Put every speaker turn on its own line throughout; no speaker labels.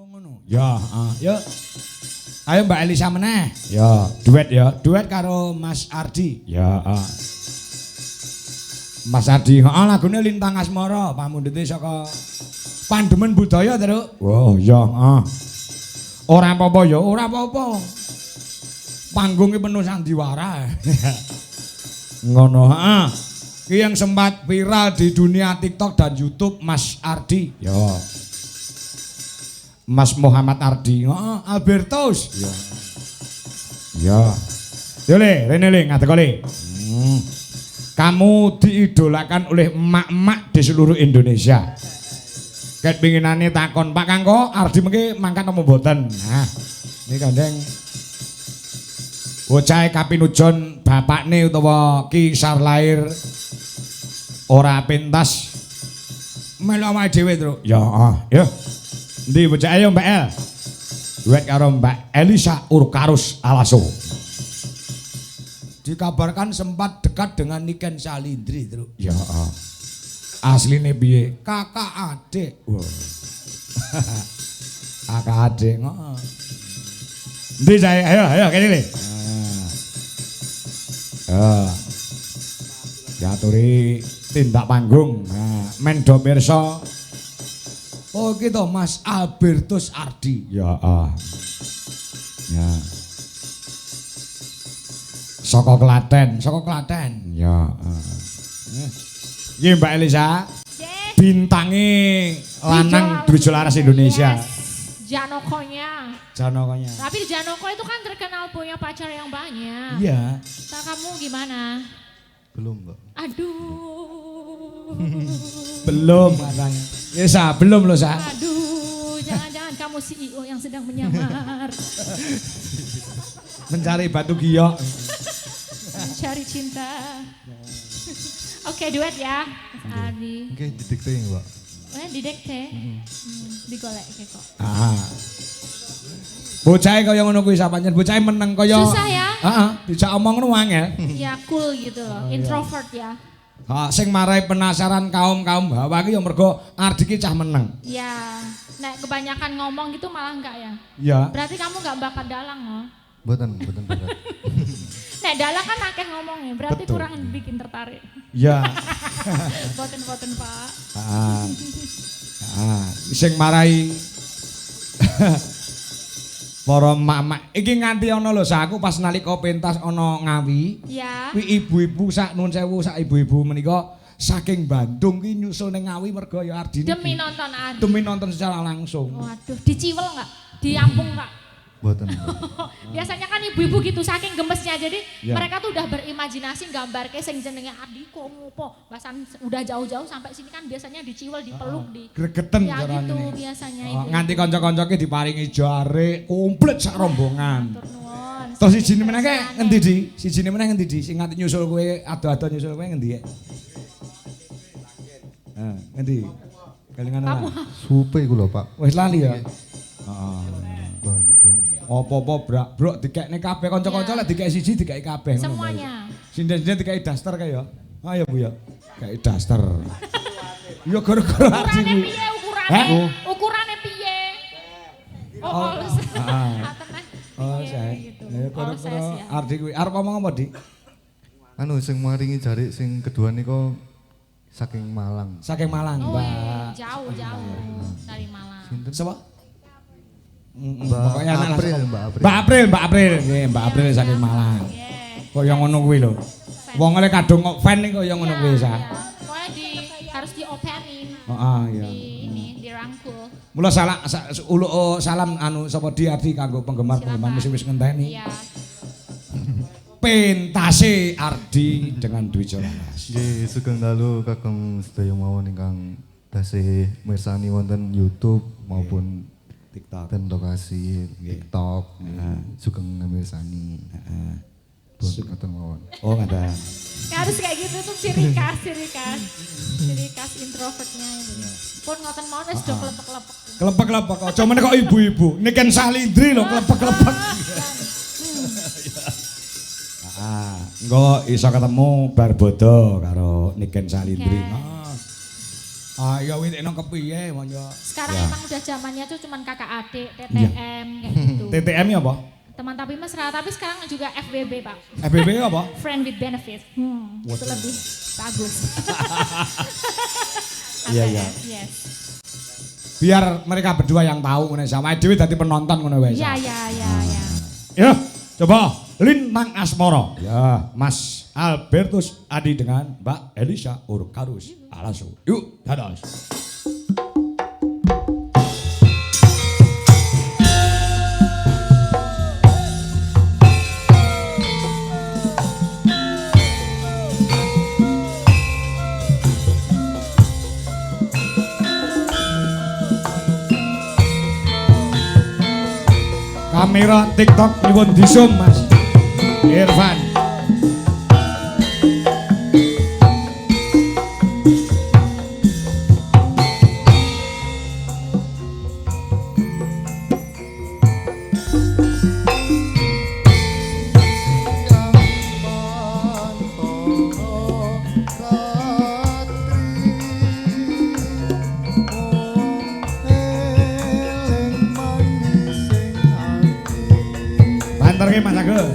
ngono. Ya, yuk. Ayo Mbak Elisa meneh. Ya, duet ya. Duet karo Mas Ardi. Ya, Mas Ardi, lagune Lintang Asmara, pamundhute saka Pandemen Budaya terus. Wow, ya, Ora apa-apa ya, ora apa-apa. Panggungnya penuh sandiwara. Ngono, Ki yang sempat viral di dunia TikTok dan YouTube Mas Ardi. Ya. Mas Muhammad Ardi, Albertus. Ya. Ya. Yo le, rene le ngadeg le. Kamu diidolakan oleh emak-emak di seluruh Indonesia. Ket pinginane takon, Pak Kangko, Ardi mengki mangkat apa mboten? Nah, ini gandeng bocah kapinujon bapakne utawa Ki Sarlair ora pentas melu awake dhewe, Tru. Ya, ya. Ndi bocah ayo Mbak El. Duet karo Mbak Elisa Urkarus Alaso. Dikabarkan sempat dekat dengan Niken Salindri, Tru. Ya, asline piye? Kakak adik. Wow. Kakak adik. Ndi jae ayo kene le. Diaturi tindak panggung. Men do pirsa. Oh gitu Mas Albertus Ardi. Ya, ya. Saka Klaten. Ya, Iki Mbak Elisa. Bintangi lanang Dwijo Laras Indonesia.
Yes. Janokonya. Tapi Janoko itu kan terkenal punya pacar yang banyak.
Iya.
Nah, kamu gimana?
Belum, Mbak.
Aduh.
Belum katanya. Ya Sa, belum loh Sa.
Aduh, jangan-jangan kamu CEO yang sedang menyamar.
Mencari batu giyok.
Mencari cinta. Oke, duet ya, Mas Ardi.
Oke, didikte Mbak.
Didekte. Digolek kok.
Bocahe kaya ngono kuwi sapancen bocahe meneng kaya.
Susah ya?
Heeh, dijak omong ngono angel.
Ya cool gitu loh, introvert ya.
Sing marai penasaran kaum-kaum hawa ki ya mergo Ardi ki cah meneng.
Ya, nek kebanyakan ngomong gitu malah enggak ya?
Iya.
Berarti kamu enggak bakat dalang loh.
Mboten bakat.
Nek dalang kan akeh ngomongnya, berarti
Betul.
kurang bikin tertarik.
Iya.
Boten Pak.
Sing marai para mak-mak iki nganti ana lho Sa, aku pas nalika pentas ana Ngawi.
Ya.
Kuwi ibu-ibu sak nun sewu sak ibu-ibu menika saking Bandung ki nyusul ning Ngawi mergo ya Ardi.
Demi nonton Ardi.
Demi nonton secara langsung.
Waduh, diciwel enggak? Diampung enggak?
Mboten.
Biasanya kan ibu-ibu gitu saking gemesnya jadi
Ya.
mereka tuh udah berimajinasi gambar ke sing jenenge Ardi kok ngopo. Bahkan udah jauh-jauh sampai sini kan biasanya diciwel, dipeluk, di
Gregeten
ya
carane.
gitu biasanya ibu.
Nganti kanca-kanca ki diparingi jare komplit sak rombongan.
Matur nuwun.
Terus sijine meneh ke ngendi Di? Sijine meneh ngendi Di? Sing nganti nyusul kowe ado-ado nyusul kowe ngendi ya? Ngendi? Kelingan ora?
Supe iku lho, Pak.
Wis lali ya? Heeh.
Bandung.
Apa-apa brok dikekne kabeh kanca-kanca lek dikek siji dikek kabeh ngono.
Semuanya.
Sinden-sinden dikek daster kae ya. Ayo Bu ya. Kayak daster. Ya gara-gara Ardi
Ukurane
kuwi.
piye ukurane?
Hah?
Ukurane piye? Oh,
Oh,
all
ah. Oh, saya.
gitu.
Ya
All
gara-gara
size ya.
Ardi kuwi arep ngomong apa, Dik?
Anu sing maringi jari sing kedua niku saking Malang.
Saking Malang,
Oh,
Mbak.
jauh dari Malang.
Sinten?
Sapa?
Mbak
Pokoknya anak
April,
langsung.
Mbak April.
Mbak April. Nggih, Mbak April saking Malang.
Yeah.
Kok yang ngono kuwi lho. Wong oleh kadung kok fan kok yang ngono kuwi, Sa.
Pokoknya harus dioperin.
Heeh, iya.
Dirangkul.
Mula salam anu sapa Di Ardi kanggo penggemar-penggemar
Silakan.
wis ngenteni.
Iya.
Pentase Ardi dengan Dwijo Laras.
Nggih, sugeng dalu kagem sedaya mawon ingkang tasih mirsani wonten YouTube maupun
TikTok.
ten lokasi TikTok. Sugeng mirsani. Pun ngoten mawon.
Oh, ada.
Harus kayak gitu tuh ciri khas introvertnya itu. Pun ngoten mau wis do klepek-klepek.
Kelepek-kelepek aja meneh kok ibu-ibu. Niken Salindri lho kelepek-kelepek. Engko iso ketemu bar bodo karo Niken Salindri.
Oke.
Ah ya witekno kepiye mon yo.
Sekarang
Ya.
emang udah zamannya tuh cuman kakak adik, TTM kayak gitu.
TTM ya apa?
Teman tapi mesra, tapi sekarang juga FBB Pak.
FBB apa?
Friend with benefit. Itu lebih bagus.
Iya, iya.
ABS, yes.
Biar mereka berdua yang tahu ngono sama dhewe dadi penonton ngono wae.
Iya, iya, iya, iya.
Ya, coba Lintang Asmara. Ya, Mas Albertus Adi dengan Mbak Elisa Urkarus Alasu. Yuk, dados. Kamera TikTok nyuwun disum Mas Irfan. Banter ke Mas Agus.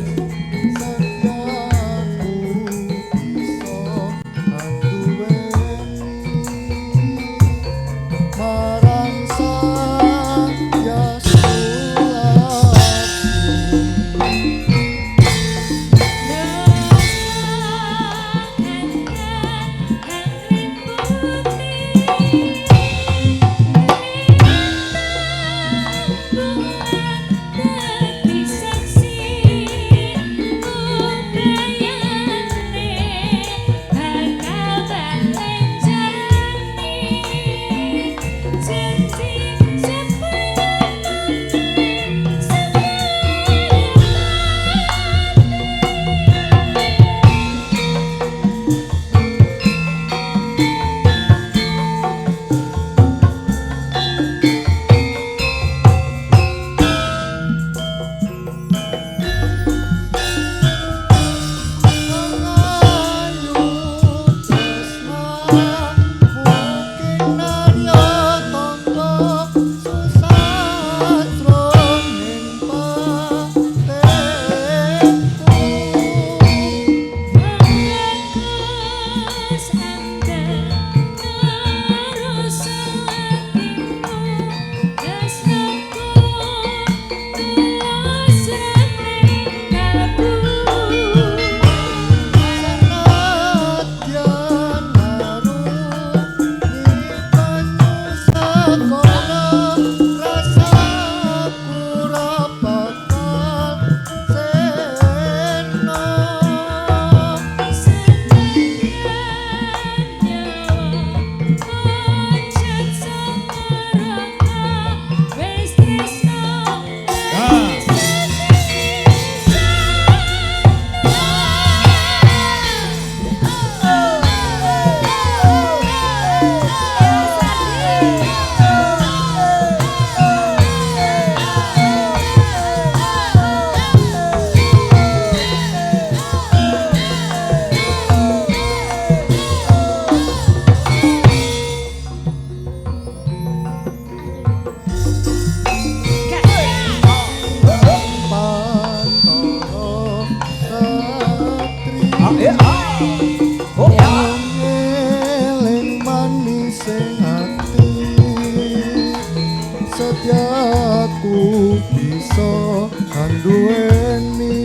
Setiaku bisa kan duweni